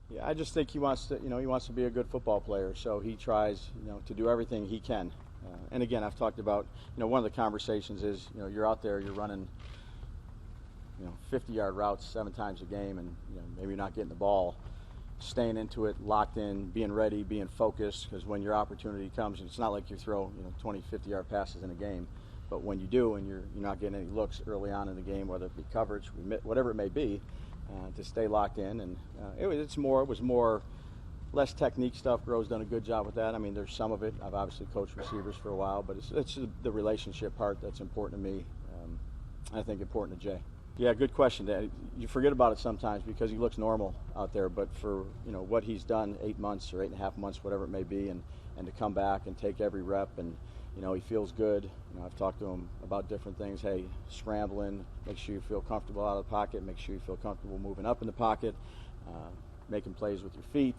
Yeah, I just think he wants to be a good football player, so he tries, to do everything he can. And again, I've talked about, one of the conversations is, you're out there, you're running, 50-yard routes 7 times a game, and maybe you're not getting the ball. Staying into it, locked in, being ready, being focused, because when your opportunity comes, it's not like you throw 20, 50-yard passes in a game, but when you do and you're not getting any looks early on in the game, whether it be coverage, whatever it may be, to stay locked in. And it was more less technique stuff. Grove's done a good job with that. I mean, there's some of it. I've obviously coached receivers for a while, but it's the relationship part that's important to me. I think important to Jay. Yeah, good question. You forget about it sometimes because he looks normal out there, but for what he's done, 8 months or 8.5 months, whatever it may be, and to come back and take every rep, and he feels good. I've talked to him about different things. Hey, scrambling, make sure you feel comfortable out of the pocket, make sure you feel comfortable moving up in the pocket, making plays with your feet.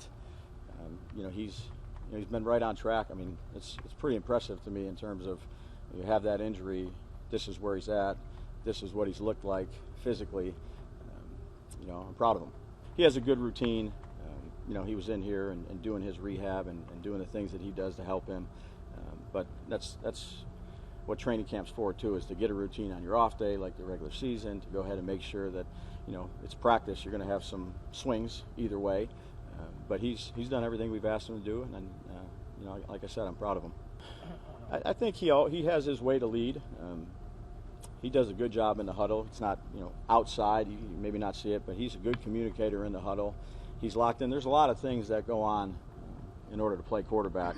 He's been right on track. I mean, it's pretty impressive to me in terms of you have that injury, this is where he's at, this is what he's looked like physically. I'm proud of him. He has a good routine. He was in here and doing his rehab and doing the things that he does to help him. But that's what training camp's for too, is to get a routine on your off day, like the regular season, to go ahead and make sure that it's practice. You're going to have some swings either way, but he's done everything we've asked him to do, and like I said, I'm proud of him. I think he has his way to lead. He does a good job in the huddle. It's not outside, you maybe not see it, but he's a good communicator in the huddle. He's locked in. There's a lot of things that go on in order to play quarterback.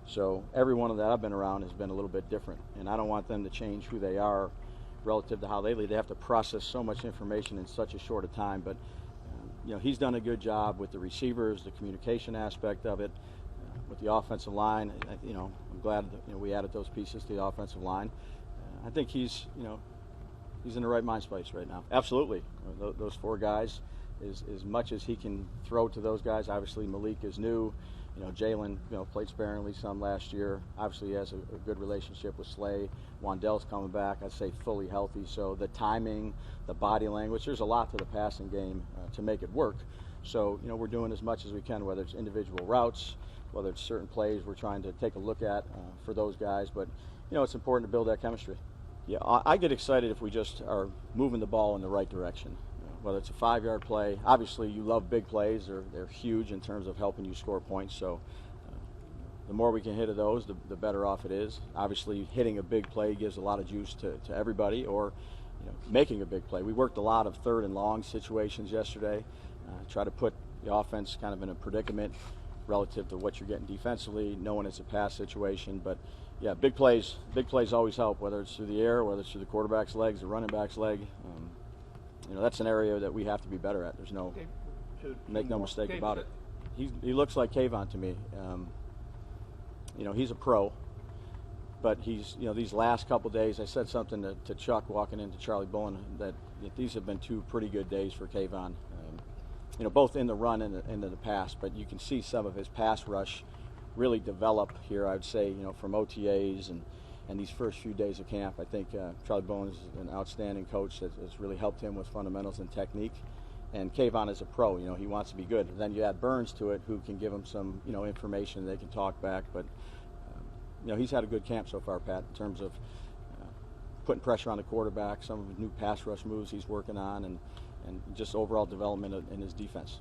So every one of that I've been around has been a little bit different, and I don't want them to change who they are relative to how they lead. They have to process so much information in such a short a time, but he's done a good job with the receivers, the communication aspect of it, with the offensive line. I'm glad that, we added those pieces to the offensive line. I think he's in the right mind space right now. Absolutely, those 4 guys, as much as he can throw to those guys. Obviously, Malik is new. Jalin, played sparingly some last year. Obviously, he has a good relationship with Slay. Wandell's coming back, I'd say fully healthy. So the timing, the body language, there's a lot to the passing game to make it work. So, we're doing as much as we can, whether it's individual routes, whether it's certain plays we're trying to take a look at for those guys. But, it's important to build that chemistry. Yeah, I get excited if we just are moving the ball in the right direction. Whether it's a 5-yard play, obviously you love big plays. They're huge in terms of helping you score points. So the more we can hit of those, the better off it is. Obviously, hitting a big play gives a lot of juice to everybody, or making a big play. We worked a lot of 3rd and long situations yesterday. Try to put the offense kind of in a predicament relative to what you're getting defensively, knowing it's a pass situation. But yeah, big plays always help, whether it's through the air, whether it's through the quarterback's legs, the running back's leg. That's an area that we have to be better at. There's make no mistake about it. He looks like Kayvon to me. He's a pro, but he's these last couple days. I said something to Chuck walking into Charlie Bullen that these have been 2 pretty good days for Kayvon. Both in the run and in the pass, but you can see some of his pass rush really develop here, I would say, from OTAs and these first few days of camp. I think Charlie Bowen is an outstanding coach that has really helped him with fundamentals and technique. And Kayvon is a pro, he wants to be good. And then you add Burns to it, who can give him some, information. They can talk back. But, he's had a good camp so far, Pat, in terms of putting pressure on the quarterback, some of the new pass rush moves he's working on, and just overall development in his defense.